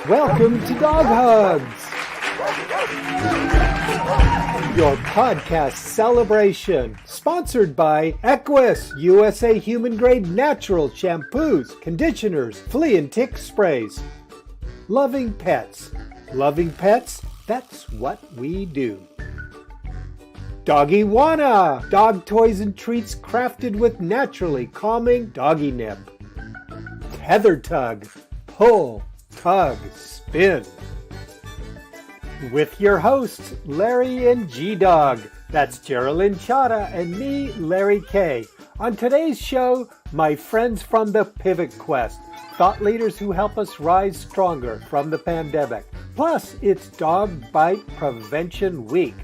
Welcome to Dog Hugs, your podcast celebration, sponsored by Eqyss, USA human-grade natural shampoos, conditioners, flea and tick sprays. Loving pets. Loving pets, that's what we do. Doggywana, dog toys and treats crafted with naturally calming doggy nip. Tether Tug, pull, tug, spin. With your hosts, Larry and G-Dog. That's Geraldine Chata and me, Larry K. On today's show, my friends from the Pivot Quest, thought leaders who help us rise stronger from the pandemic. Plus, it's Dog Bite Prevention Week.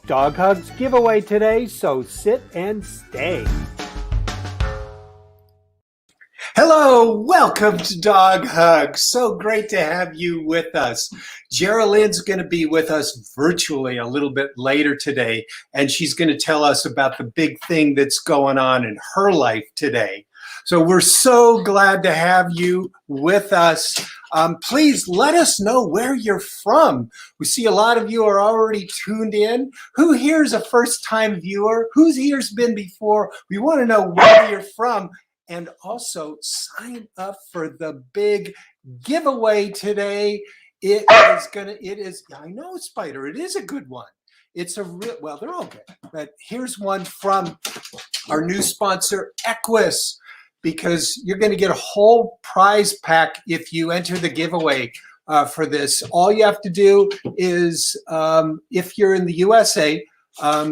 Dog Hugs giveaway today, so sit and stay. Hello, welcome to Dog Hugs. So great to have you with us. Geraldine's going to be with us virtually a little bit later today, and she's going to tell us about the big thing that's going on in her life today. So we're so glad to have you with us. Please let us know where you're from. We see a lot of you are already tuned in. Who here's a first-time viewer? Who's here's been before? We want to know where you're from. And also sign up for the big giveaway today. I know, Spider, it is a good one. It's a real, well, they're all good. But here's one from our new sponsor, Eqyss, because you're going to get a whole prize pack if you enter the giveaway for this. All you have to do is, if you're in the USA,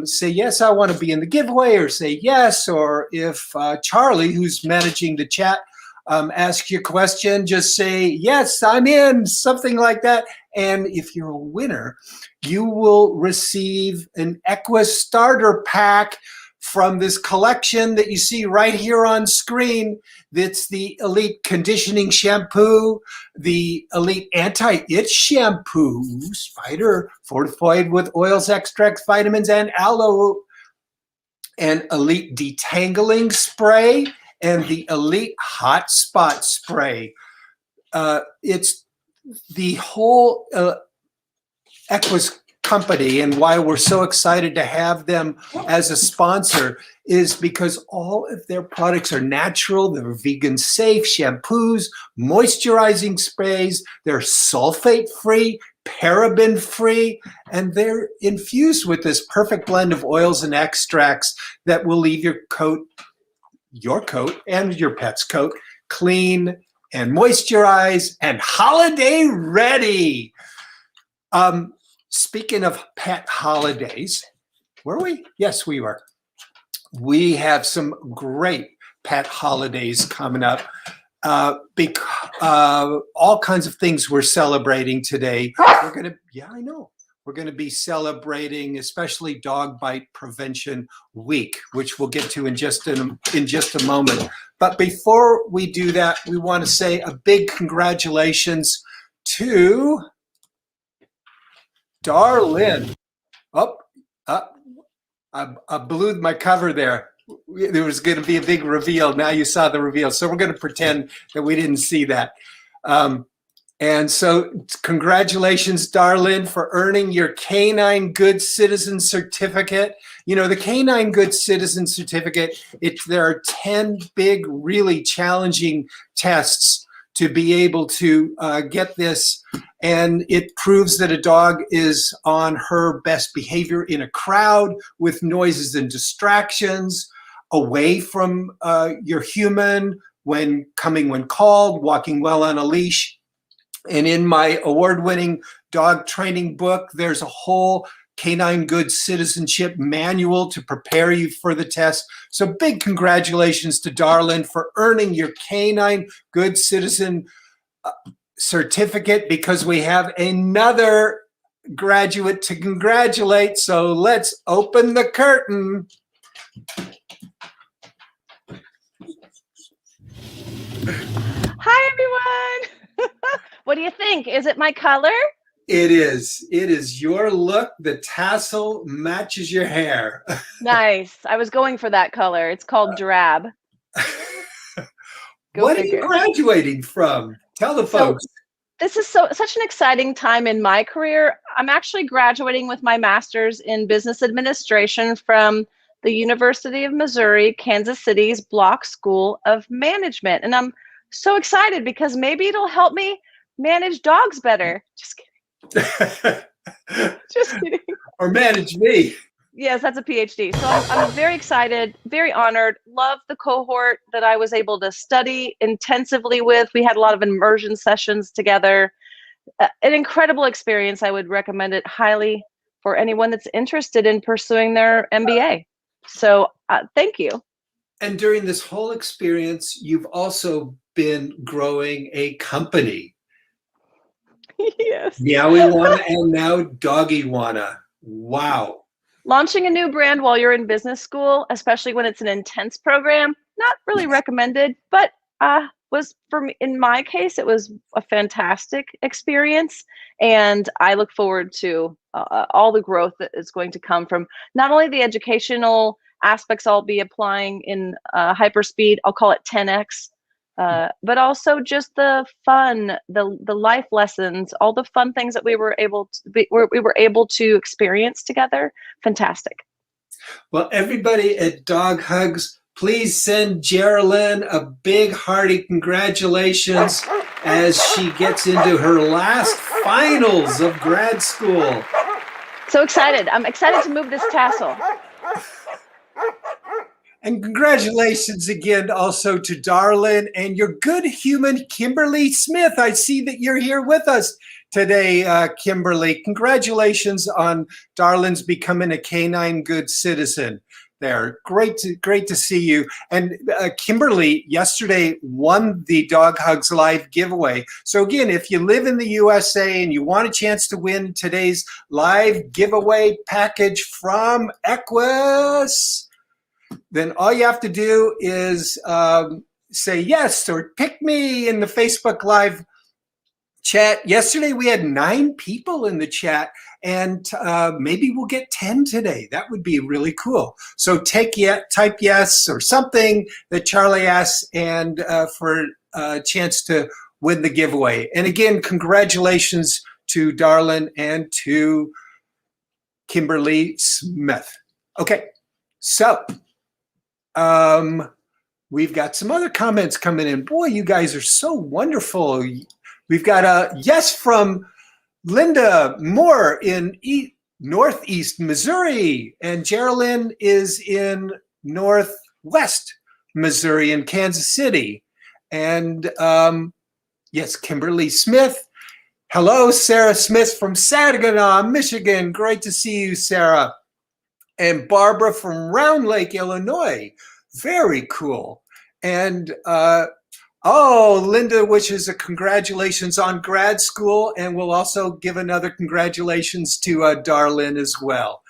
say, yes, I want to be in the giveaway, or say yes. Or if Charlie, who's managing the chat, asks you a question, just say, yes, I'm in, something like that. And if you're a winner, you will receive an Eqyss starter pack from this collection that you see right here on screen. That's the Elite Conditioning Shampoo, the Elite Anti-Itch Shampoo, Spider, fortified with oils, extracts, vitamins, and aloe, and Elite Detangling Spray, and the Elite Hot Spot Spray. It's the whole Eqyss company, and why we're so excited to have them as a sponsor is because all of their products are natural, they're vegan safe shampoos, moisturizing sprays, they're sulfate free, paraben free, and they're infused with this perfect blend of oils and extracts that will leave your coat and your pet's coat clean and moisturized and holiday ready. Speaking of pet holidays, were we? Yes, we were. We have some great pet holidays coming up. All kinds of things we're celebrating today. We're going to be celebrating, especially Dog Bite Prevention Week, which we'll get to in just a moment. But before we do that, we want to say a big congratulations to Darlene. I blew my cover there. There was going to be a big reveal. Now you saw the reveal. So we're going to pretend that we didn't see that. And so congratulations, Darlene, for earning your Canine Good Citizen Certificate. You know, the Canine Good Citizen Certificate, there are 10 big, really challenging tests to be able to get this, and it proves that a dog is on her best behavior in a crowd with noises and distractions, away from your human, when called, walking well on a leash. And in my award-winning dog training book, there's a whole Canine Good Citizenship manual to prepare you for the test. So big congratulations to Darlene for earning your Canine Good Citizen certificate, because we have another graduate to congratulate. So let's open the curtain. Hi, everyone. What do you think? Is it my color? It is. It is your look. The tassel matches your hair. Nice. I was going for that color. It's called drab. Go What are you figure. graduating from? Tell the So folks. this is such an exciting time in my career. I'm actually graduating with my master's in business administration from the University of Missouri, Kansas City's Block School of Management. And I'm so excited because maybe it'll help me manage dogs better. Just kidding. Just kidding. Or manage me. Yes, that's a PhD. So I'm very excited, very honored. Love the cohort that I was able to study intensively with. We had a lot of immersion sessions together. An incredible experience. I would recommend it highly for anyone that's interested in pursuing their MBA. So thank you. And during this whole experience, you've also been growing a company. Yes. Meowie-wana and now Doggy-wana. Wow. Launching a new brand while you're in business school, especially when it's an intense program, not really recommended, but was for me, in my case, it was a fantastic experience. And I look forward to all the growth that is going to come from not only the educational aspects I'll be applying in hyperspeed, I'll call it 10x, but also just the fun, the life lessons, all the fun things that we were able to experience together. Fantastic. Well, everybody at Dog Hugs, please send Geraldine a big hearty congratulations as she gets into her last finals of grad school. So excited. I'm excited to move this tassel. And congratulations again also to Darlin and your good human, Kimberly Smith. I see that you're here with us today, Kimberly. Congratulations on Darlin's becoming a canine good citizen there. Great to see you. And Kimberly yesterday won the Dog Hugs Live giveaway. So again, if you live in the USA and you want a chance to win today's live giveaway package from Eqyss, then all you have to do is say yes or pick me in the Facebook Live chat. Yesterday we had 9 people in the chat, and maybe we'll get 10 today. That would be really cool. So type yes or something that Charlie asks, and for a chance to win the giveaway. And again, congratulations to Darlin and to Kimberly Smith. Okay, so we've got some other comments coming in. Boy, you guys are so wonderful. We've got a yes from Linda Moore in Northeast Missouri, and Geraldine is in Northwest Missouri in Kansas City. And yes, Kimberly Smith. Hello, Sarah Smith from Saginaw, Michigan. Great to see you, Sarah. And Barbara from Round Lake, Illinois. Very cool. And Linda wishes a congratulations on grad school, and we'll also give another congratulations to Darlin as well.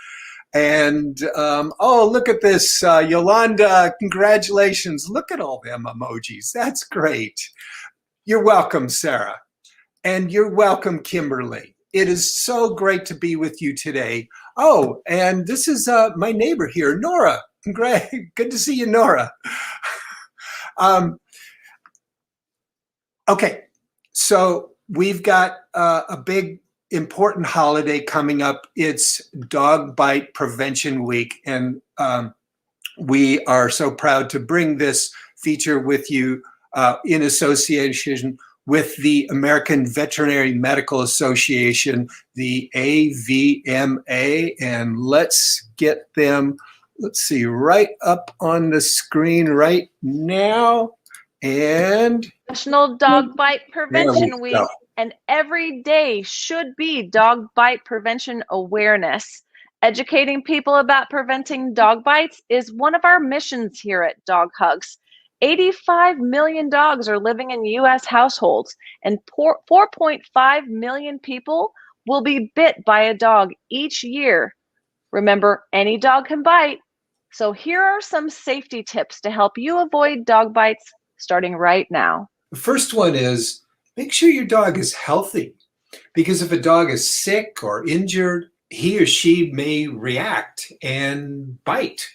And look at this, Yolanda, congratulations. Look at all them emojis. That's great. You're welcome, Sarah. And you're welcome, Kimberly. It is so great to be with you today. Oh, and this is my neighbor here, Nora. Good to see you, Nora. Okay, so we've got a big important holiday coming up. It's Dog Bite Prevention Week, and we are so proud to bring this feature with you in association with the American Veterinary Medical Association, the AVMA, and let's get them, let's see, right up on the screen right now. And National Dog Bite Prevention Week, and every day should be Dog Bite Prevention Awareness. Educating people about preventing dog bites is one of our missions here at Dog Hugs. 85 million dogs are living in U.S. households, and 4.5 million people will be bit by a dog each year. Remember, any dog can bite. So here are some safety tips to help you avoid dog bites starting right now. The first one is make sure your dog is healthy. Because if a dog is sick or injured, he or she may react and bite.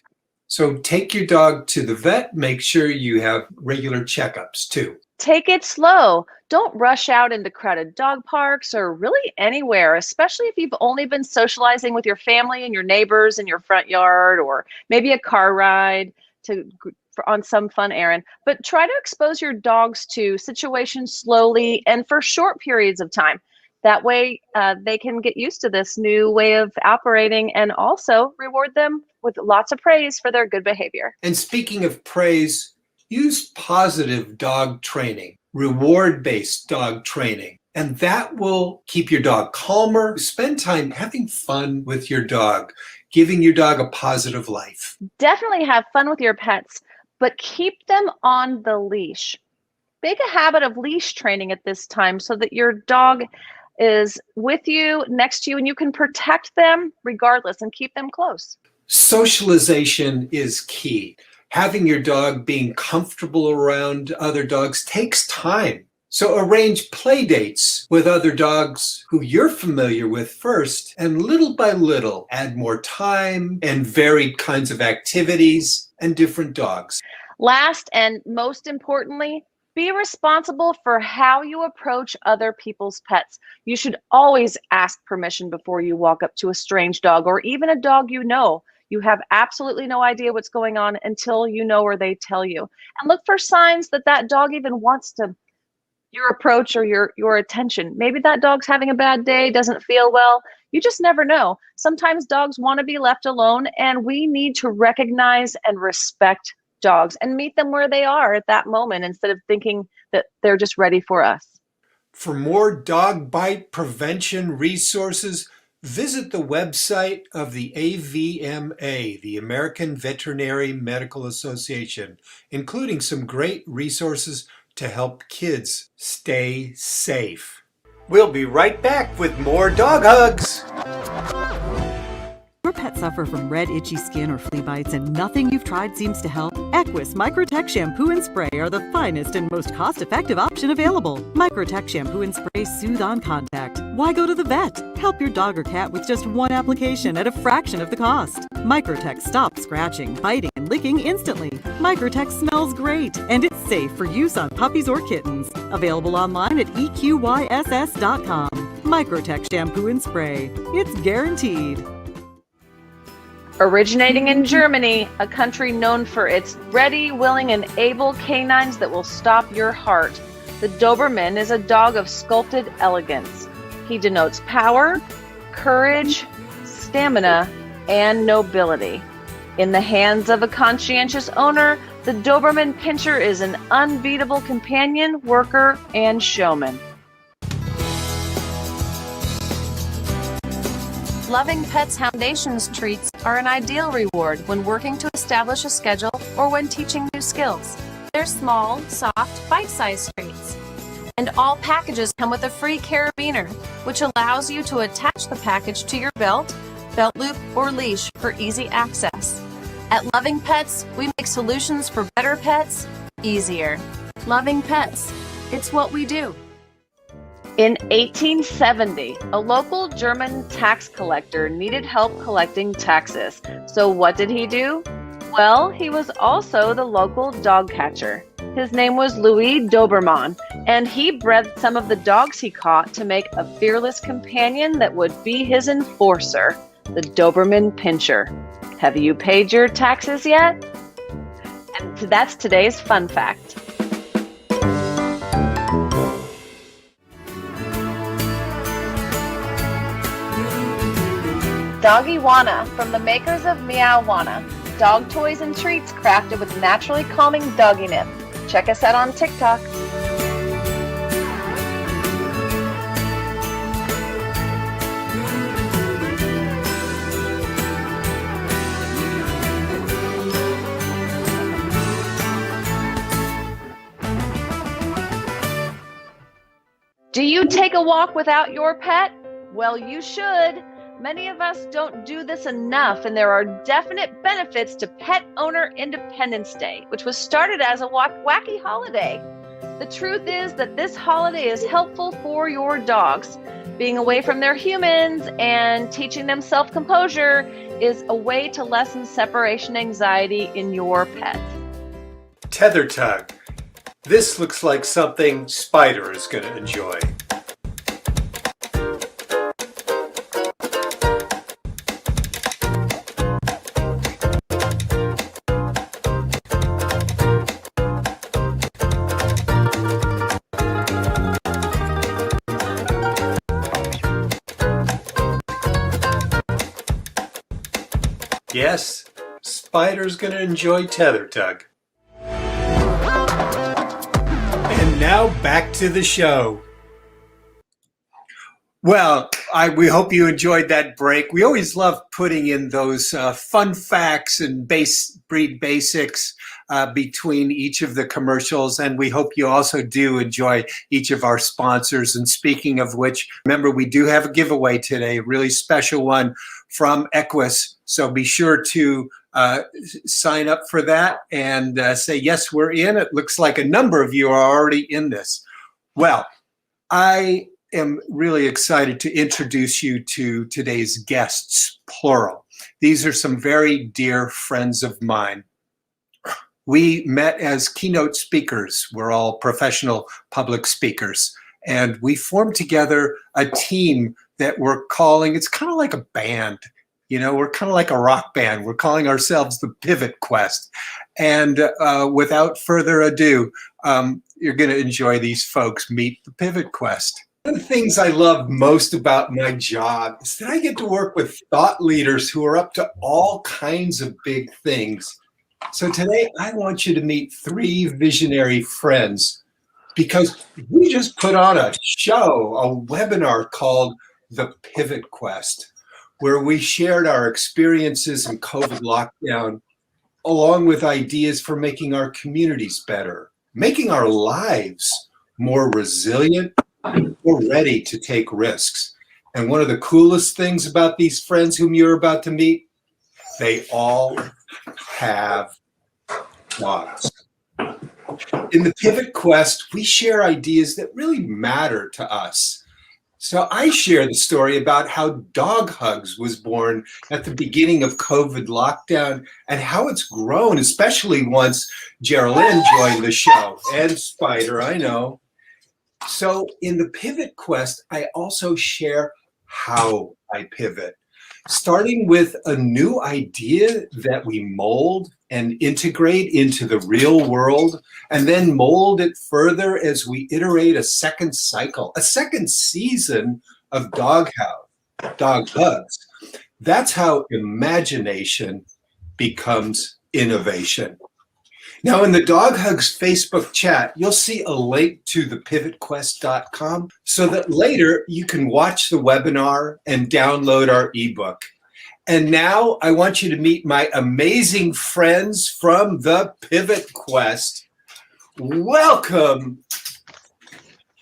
So take your dog to the vet. Make sure you have regular checkups too. Take it slow. Don't rush out into crowded dog parks or really anywhere, especially if you've only been socializing with your family and your neighbors in your front yard, or maybe a car ride on some fun errand. But try to expose your dogs to situations slowly and for short periods of time. That way they can get used to this new way of operating, and also reward them with lots of praise for their good behavior. And speaking of praise, use positive dog training, reward-based dog training, and that will keep your dog calmer. Spend time having fun with your dog, giving your dog a positive life. Definitely have fun with your pets, but keep them on the leash. Make a habit of leash training at this time so that your dog is with you, next to you, and you can protect them regardless and keep them close. Socialization is key. Having your dog being comfortable around other dogs takes time. So arrange play dates with other dogs who you're familiar with first, and little by little add more time and varied kinds of activities and different dogs. Last and most importantly, be responsible for how you approach other people's pets. You should always ask permission before you walk up to a strange dog, or even a dog you know. You have absolutely no idea what's going on until you know or they tell you. And look for signs that that dog even wants your approach or your attention. Maybe that dog's having a bad day, doesn't feel well. You just never know. Sometimes dogs want to be left alone, and we need to recognize and respect dogs and meet them where they are at that moment instead of thinking that they're just ready for us. For more dog bite prevention resources, visit the website of the AVMA, the American Veterinary Medical Association, including some great resources to help kids stay safe. We'll be right back with more Dog Hugs. Your pet suffer from red, itchy skin or flea bites and nothing you've tried seems to help? Eqyss Microtech Shampoo and Spray are the finest and most cost-effective option available. Microtech Shampoo and Spray soothe on contact. Why go to the vet? Help your dog or cat with just one application at a fraction of the cost. Microtech stops scratching, biting, and licking instantly. Microtech smells great, and it's safe for use on puppies or kittens. Available online at eqyss.com. Microtech Shampoo and Spray. It's guaranteed. Originating in Germany, a country known for its ready, willing, and able canines that will stop your heart, the Doberman is a dog of sculpted elegance. He denotes power, courage, stamina, and nobility. In the hands of a conscientious owner, the Doberman Pinscher is an unbeatable companion, worker, and showman. Loving Pets Foundation's treats are an ideal reward when working to establish a schedule or when teaching new skills. They're small, soft, bite-sized treats. And all packages come with a free carabiner, which allows you to attach the package to your belt loop, or leash for easy access. At Loving Pets, we make solutions for better pets easier. Loving Pets, it's what we do. In 1870, a local German tax collector needed help collecting taxes. So what did he do? Well, he was also the local dog catcher. His name was Louis Dobermann, and he bred some of the dogs he caught to make a fearless companion that would be his enforcer, the Doberman Pinscher. Have you paid your taxes yet? And that's today's fun fact. Doggywana, from the makers of Meowwana. Dog toys and treats crafted with naturally calming doggy nip. Check us out on TikTok. Do you take a walk without your pet? Well, you should. Many of us don't do this enough, and there are definite benefits to Pet Owner Independence Day, which was started as a wacky holiday. The truth is that this holiday is helpful for your dogs. Being away from their humans and teaching them self-composure is a way to lessen separation anxiety in your pet. Tether tug. This looks like something Spider is going to enjoy. Yes, Spider's going to enjoy tether tug. And now back to the show. Well, we hope you enjoyed that break. We always love putting in those fun facts and breed basics between each of the commercials, and we hope you also do enjoy each of our sponsors. And speaking of which, remember, we do have a giveaway today, a really special one from Eqyss. So be sure to sign up for that and say, yes, we're in. It looks like a number of you are already in this. Well, I am really excited to introduce you to today's guests, plural. These are some very dear friends of mine. We met as keynote speakers. We're all professional public speakers. And we formed together a team that we're calling, it's kind of like a band. You know, we're kind of like a rock band. We're calling ourselves the Pivot Quest. And without further ado, you're going to enjoy these folks. Meet the Pivot Quest. One of the things I love most about my job is that I get to work with thought leaders who are up to all kinds of big things. So today I want you to meet three visionary friends because we just put on a show, a webinar called The Pivot Quest, where we shared our experiences in COVID lockdown, along with ideas for making our communities better, making our lives more resilient, more ready to take risks. And one of the coolest things about these friends whom you're about to meet, they all have dogs. In the Pivot Quest, we share ideas that really matter to us. So I share the story about how Dog Hugs was born at the beginning of COVID lockdown and how it's grown, especially once Geraldine joined the show. And Spider, I know. So in the Pivot Quest, I also share how I pivot, starting with a new idea that we mold and integrate into the real world, and then mold it further as we iterate a second cycle, a second season of Dog Hugs. That's how imagination becomes innovation. Now, in the Dog Hugs Facebook chat, you'll see a link to thepivotquest.com so that later you can watch the webinar and download our ebook. And now I want you to meet my amazing friends from the Pivot Quest. Welcome.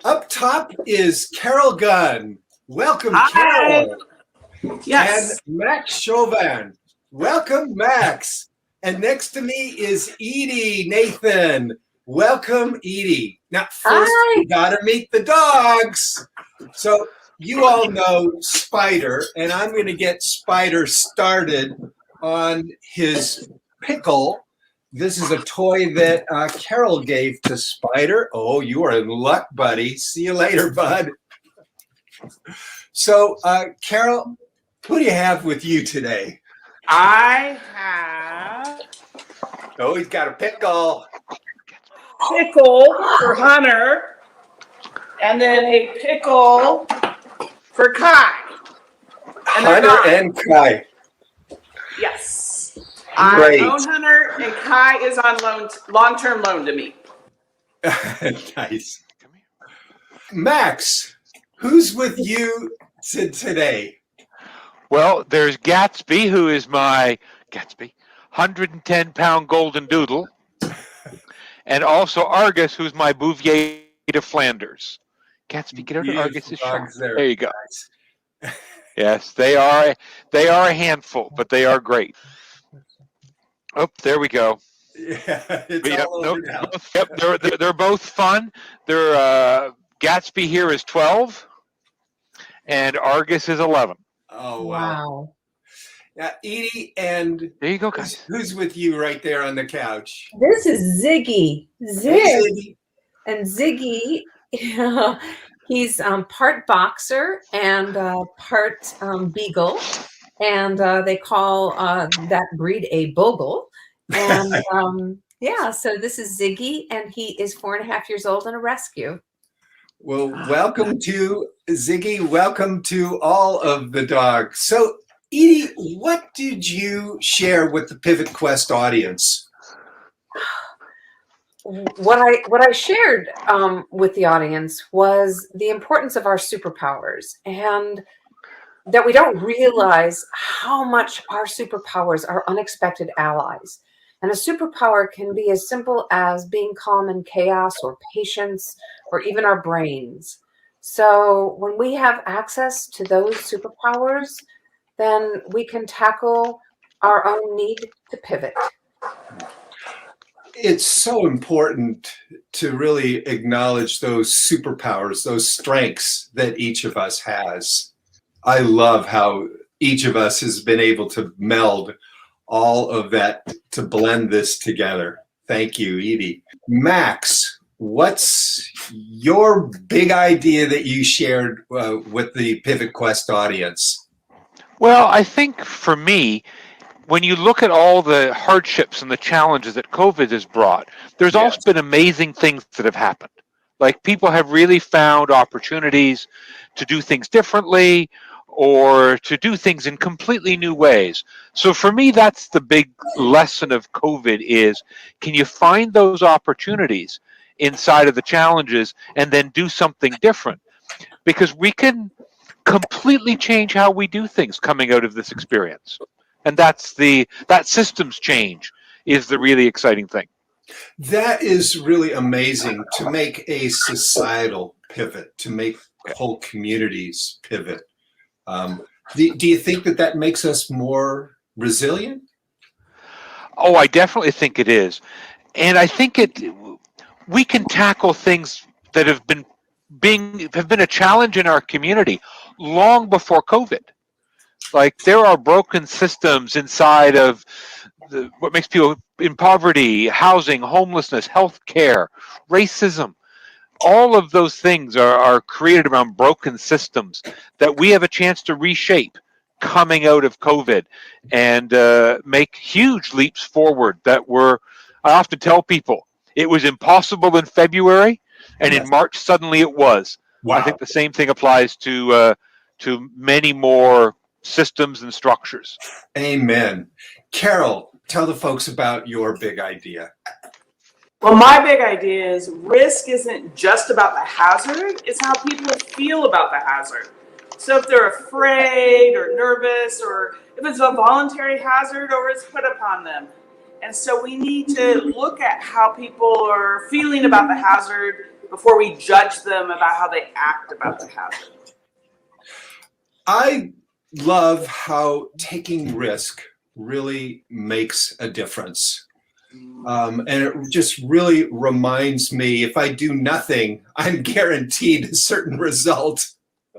Up top is Carol Gunn. Welcome, Hi. Carol. Yes. And Max Chauvin. Welcome, Max. And next to me is Edie Nathan. Welcome, Edie. Now, first, we gotta meet the dogs. So you all know Spider, and I'm gonna get Spider started on his pickle. This is a toy that Carol gave to Spider. Oh, you are in luck, buddy. See you later, bud. So, Carol, what do you have with you today? I have Oh, he's got a pickle. pickle for Hunter, and then a pickle for Kai. And they're Hunter gone. and Kai. Yes. Great. I own Hunter, and Kai is on long-term loan to me. Nice. Max, who's with you today? Well, there's Gatsby, who is my 110-pound golden doodle, and also Argus, who's my Bouvier de Flanders. Gatsby, get over to Argus's shot. There you go. Yes, they are a handful, but they are great. Oh, there we go. Yeah, it's all over now. Yep, they're both fun. They're Gatsby here is 12, and Argus is 11. Oh, wow. Edie, and there you go, guys. Who's with you right there on the couch? This is Ziggy. Hey, Ziggy. And Ziggy, he's part boxer and part beagle, and they call that breed a bogle. And yeah, so this is Ziggy, and he is 4.5 years old and a rescue. Well, welcome to Ziggy. Welcome to all of the dogs. So, Edie, what did you share with the Pivot Quest audience? What I shared with the audience was the importance of our superpowers, and that we don't realize how much our superpowers are unexpected allies. And a superpower can be as simple as being calm in chaos, or patience, or even our brains. So when we have access to those superpowers, then we can tackle our own need to pivot. It's so important to really acknowledge those superpowers, those strengths that each of us has. I love how each of us has been able to meld all of that to blend this together. Thank you, Edie. Max, what's your big idea that you shared with the Pivot Quest audience? Well, I think for me, when you look at all the hardships and the challenges that COVID has brought, there's also been amazing things that have happened. Like, people have really found opportunities to do things differently, or to do things in completely new ways. So for me, that's the big lesson of COVID is, can you find those opportunities inside of the challenges and then do something different? Because we can completely change how we do things coming out of this experience. And that systems change is the really exciting thing. That is really amazing, to make a societal pivot, to make whole communities pivot. Do you think that makes us more resilient? Oh, I definitely think it is. And I think we can tackle things that have been a challenge in our community long before COVID. Like, there are broken systems inside of what makes people in poverty, housing, homelessness, healthcare, racism. All of those things are created around broken systems that we have a chance to reshape coming out of COVID, and make huge leaps forward I often tell people, it was impossible in February, and in March suddenly it was. Wow. I think the same thing applies to many more systems and structures. Amen. Carol, tell the folks about your big idea. Well, my big idea is risk isn't just about the hazard, it's how people feel about the hazard. So if they're afraid or nervous, or if it's a voluntary hazard or it's put upon them. And so we need to look at how people are feeling about the hazard before we judge them about how they act about the hazard. I love how taking risk really makes a difference. And it just really reminds me, if I do nothing, I'm guaranteed a certain result.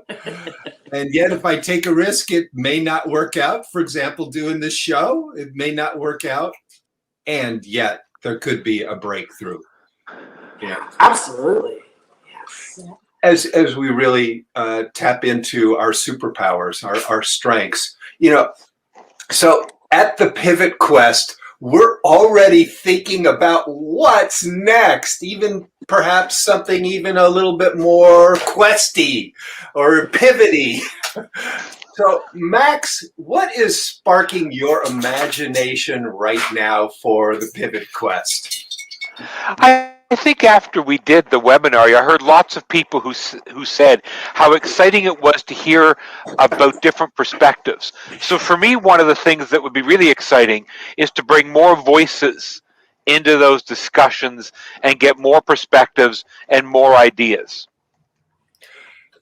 And yet, if I take a risk, it may not work out. For example, doing this show, it may not work out. And yet, there could be a breakthrough. Yeah, absolutely. Yes. As we really tap into our superpowers, our strengths. So at the Pivot Quest, we're already thinking about what's next, even perhaps something even a little bit more questy or pivoty. So, Max, what is sparking your imagination right now for the Pivot Quest? I think after we did the webinar, I heard lots of people who said how exciting it was to hear about different perspectives. So for me, one of the things that would be really exciting is to bring more voices into those discussions and get more perspectives and more ideas.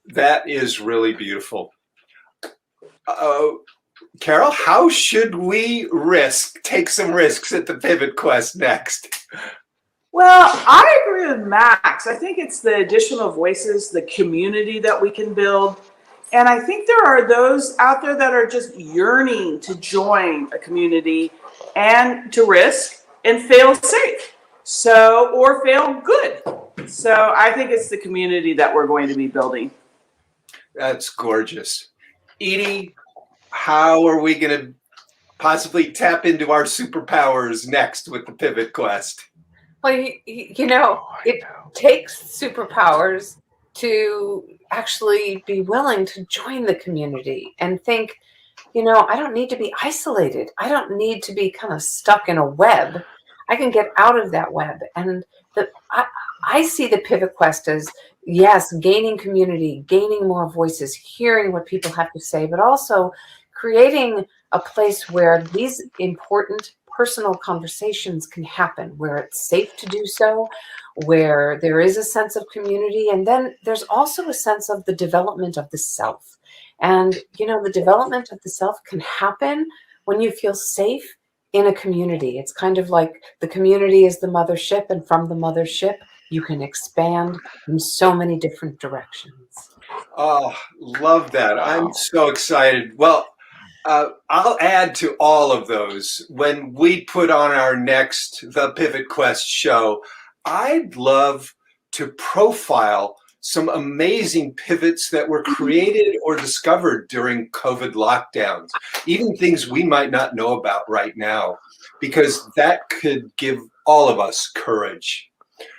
That is really beautiful. Carol, how should we take some risks at the Pivot Quest next? Well, I agree with Max. I think it's the additional voices, the community that we can build, And I think there are those out there that are just yearning to join a community and to risk and fail safe. Or fail good. So I think it's the community that we're going to be building. That's gorgeous. Edie, how are we going to possibly tap into our superpowers next with the Pivot Quest? Well, it takes superpowers to actually be willing to join the community and think, I don't need to be isolated. I don't need to be kind of stuck in a web. I can get out of that web. And I see the Pivot Quest as, yes, gaining community, gaining more voices, hearing what people have to say, but also creating a place where these important personal conversations can happen, where it's safe to do so, where there is a sense of community. And then there's also a sense of the development of the self. And, the development of the self can happen when you feel safe in a community. It's kind of like the community is the mothership, and from the mothership, you can expand in so many different directions. Oh, love that. I'm so excited. Well, I'll add to all of those. When we put on our next The Pivot Quest show, I'd love to profile some amazing pivots that were created or discovered during COVID lockdowns, even things we might not know about right now, because that could give all of us courage.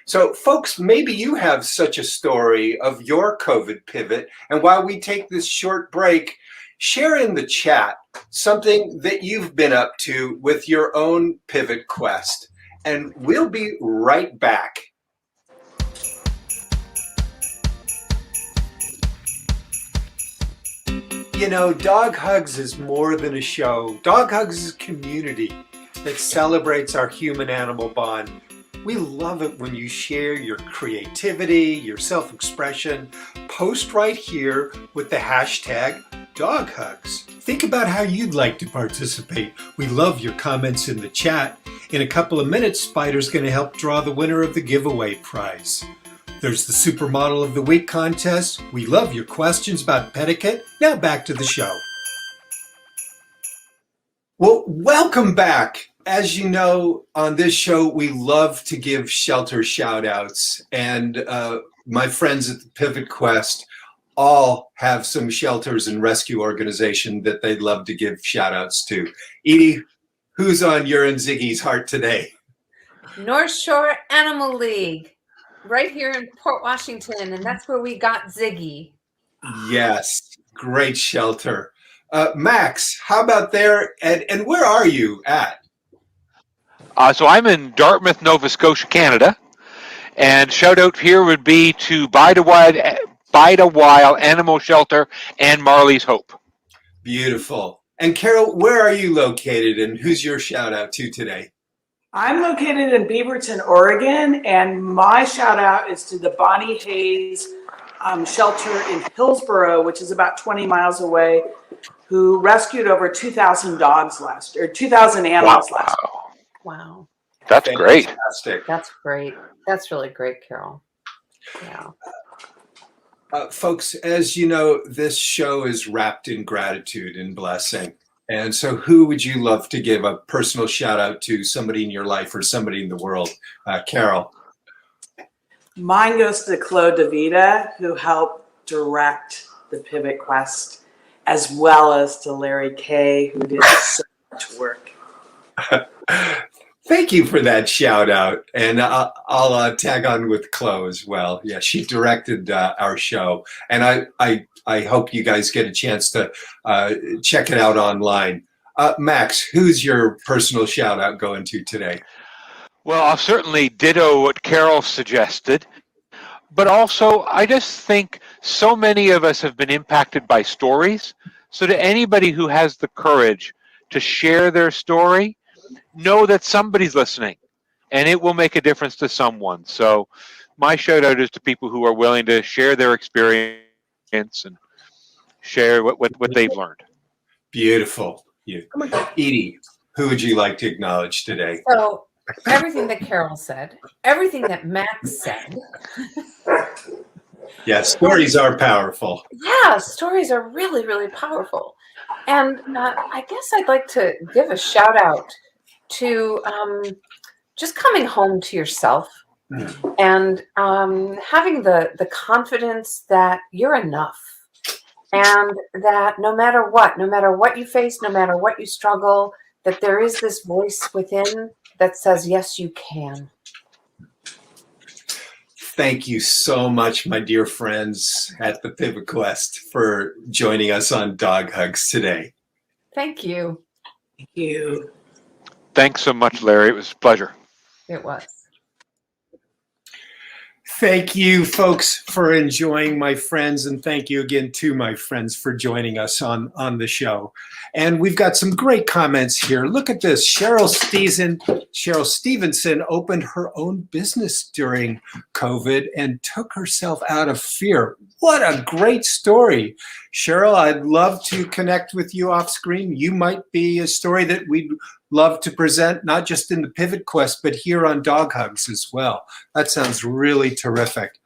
So folks, maybe you have such a story of your COVID pivot. And while we take this short break, share in the chat something that you've been up to with your own Pivot Quest. And we'll be right back. Dog Hugs is more than a show. Dog Hugs is a community that celebrates our human-animal bond. We love it when you share your creativity, your self-expression. Post right here with the hashtag #DogHugs. Think about how you'd like to participate. We love your comments in the chat. In a couple of minutes, Spider's going to help draw the winner of the giveaway prize. There's the Supermodel of the Week contest. We love your questions about etiquette. Now back to the show. Well, welcome back. As you know, on this show, we love to give shelter shout outs. And my friends at the Pivot Quest all have some shelters and rescue organization that they'd love to give shout outs to. Edie, who's on your and Ziggy's heart today? North Shore Animal League, right here in Port Washington. And that's where we got Ziggy. Yes, great shelter. Max, how about there? And where are you at? So I'm in Dartmouth, Nova Scotia, Canada. And shout out here would be to Bide a While Animal Shelter and Marley's Hope. Beautiful. And Carol, where are you located and who's your shout out to today? I'm located in Beaverton, Oregon, and my shout out is to the Bonnie Hayes shelter in Hillsboro, which is about 20 miles away, who rescued over 2,000 animals last year. Wow. That's great. Fantastic. That's great. That's really great, Carol. Yeah. Folks, as you know, this show is wrapped in gratitude and blessing. And so who would you love to give a personal shout out to, somebody in your life or somebody in the world? Carol. Mine goes to Claude DeVita, who helped direct the Pivot Quest, as well as to Larry Kay, who did so much work. Thank you for that shout out. And I'll tag on with Chloe as well. Yeah, she directed our show. And I hope you guys get a chance to check it out online. Max, who's your personal shout out going to today? Well, I'll certainly ditto what Carol suggested. But also, I just think so many of us have been impacted by stories. So to anybody who has the courage to share their story, know that somebody's listening and it will make a difference to someone. So my shout out is to people who are willing to share their experience and share what they've learned. Beautiful. Edie, who would you like to acknowledge today? So everything that Carol said, everything that Max said, Yeah, stories are powerful. Yeah, stories are really, really powerful. And I guess I'd like to give a shout out to just coming home to yourself and having the confidence that you're enough, and that no matter what you face, no matter what you struggle, that there is this voice within that says, yes, you can. Thank you so much, my dear friends at the Pivot Quest, for joining us on Dog Hugs today. Thank you. Thank you. Thanks so much, Larry. It was a pleasure. It was. Thank you, folks, for enjoying my friends, and thank you again to my friends for joining us on the show. And we've got some great comments here. Look at this. Cheryl Stevenson opened her own business during COVID and took herself out of fear. What a great story. Cheryl, I'd love to connect with you off screen. You might be a story that we'd love to present, not just in the Pivot Quest, but here on Dog Hugs as well. That sounds really terrific.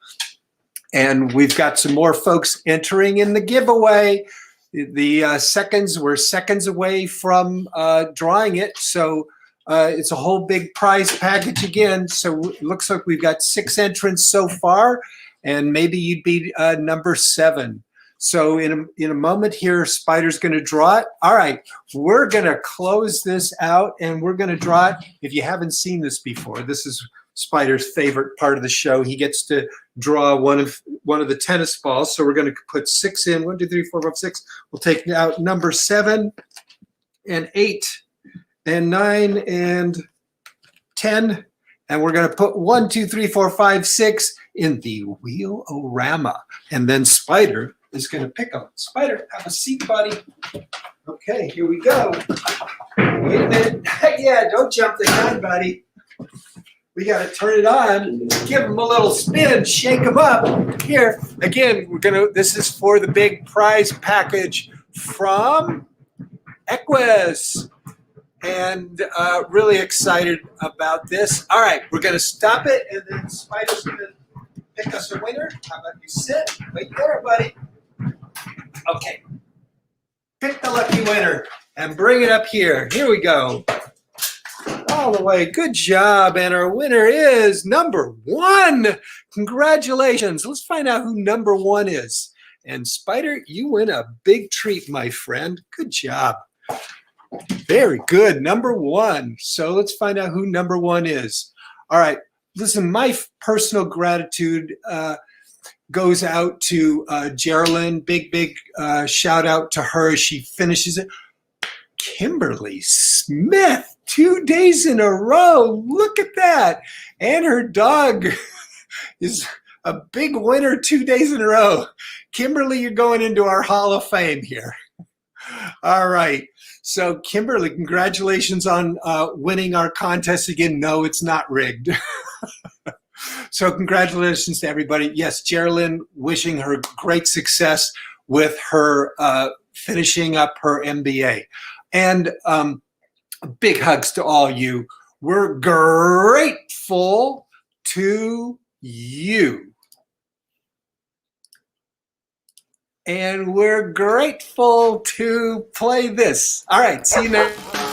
And we've got some more folks entering in the giveaway. The seconds, we're seconds away from drawing it. So it's a whole big prize package again. So it looks like we've got 6 entrants so far, and maybe you'd be number 7. So in a moment here, Spider's going to draw it. All right, we're going to close this out, and we're going to draw it. If you haven't seen this before, this is Spider's favorite part of the show. He gets to draw one of the tennis balls. So we're going to put 6 in. 1, 2, 3, 4, 5, 6. We'll take out number 7 and 8 and 9 and 10. And we're going to put 1, 2, 3, 4, 5, 6 in the wheel-o-rama. And then Spider is going to pick them. Spider, have a seat, buddy. Okay, here we go. Wait a minute. Yeah, don't jump the gun, buddy. We got to turn it on. Give them a little spin. Shake them up. Here, again, this is for the big prize package from Eqyss. And really excited about this. All right, we're going to stop it, and then Spider's going to pick us a winner. How about you sit? Wait there, buddy. Okay. Pick the lucky winner and bring it up here. Here we go. All the way. Good job. And our winner is number 1. Congratulations. Let's find out who number 1 is. And Spider, you win a big treat, my friend. Good job. Very good. Number 1. So let's find out who number 1 is. All right. Listen, my personal gratitude goes out to Geraldine. Big shout out to her as she finishes it. Kimberly Smith, 2 days in a row. Look at that. And her dog is a big winner 2 days in a row. Kimberly, you're going into our Hall of Fame here. All right. So Kimberly, congratulations on winning our contest again. No, it's not rigged. So congratulations to everybody. Yes, Geraldine, wishing her great success with her finishing up her MBA. And big hugs to all you. We're grateful to you. And we're grateful to play this. All right, see you next.